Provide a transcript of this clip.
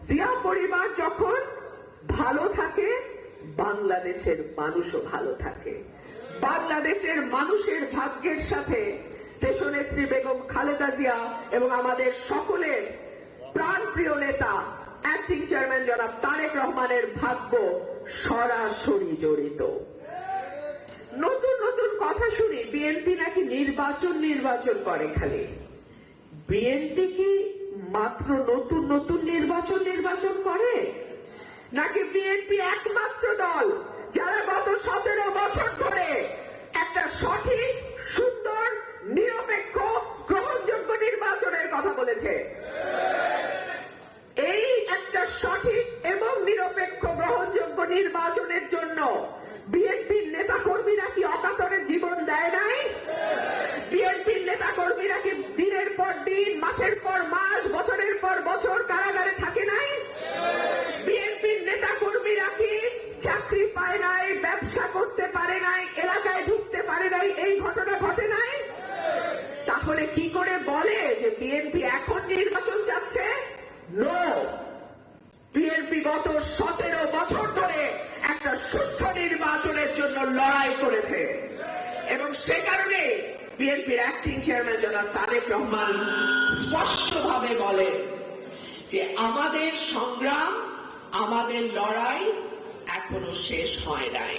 জিয়া পরিবার যখন ভালো থাকে, বাংলাদেশের মানুষও ভালো থাকে। বাংলাদেশের মানুষের ভাগ্যের সাথে দেশনেত্রী বেগম খালেদা জিয়া এবং আমাদের সকলের প্রাণপ্রিয় নেতা অ্যাক্টিং চেয়ারম্যান জনাব তারেক রহমানের ভাগ্য সরাসরি জড়িত। নতুন নতুন কথা শুনি বিএনপি নাকি নির্বাচন করে। খালি বিএনপি কি মাত্র নতুন নতুন নির্বাচন করে, নাকি বিএনপি একমাত্র দল যারা গত 17 বছর ধরে একটা সঠিক, সুন্দর, নিরপেক্ষ, গ্রহণযোগ্য নির্বাচনের কথা বলেছে? এই একটা সঠিক এবং নিরপেক্ষ গ্রহণযোগ্য নির্বাচনের জন্য বিএনপির নেতা কর্মীরা কি অকাতরে জীবন দেয় নাই? বিএনপির নেতা কর্মীরা কি দিনের পর দিন, মাসের পর মাস, বছরের পর বছর কারাগারে থাকে নাই? বিএনপির নেতা কর্মীরা কি চাকরি পায় নাই, ব্যবসা করতে পারে নাই, এলাকায় ঢুকতে পারে নাই, এই ঘটনা ঘটে নাই? তাহলে কি করে বলে যে বিএনপি এখন নির্বাচন চাচ্ছে? নো, বিএনপি গত 17 বছর ধরে একটা সুষ্ঠু নির্বাচনের জন্য লড়াই করেছে এবং সে কারণে বিএনপির অ্যাক্টিং চেয়ারম্যান জনাব তারেক রহমান স্পষ্টভাবে বলেন যে আমাদের সংগ্রাম, আমাদের লড়াই এখনো শেষ হয় নাই।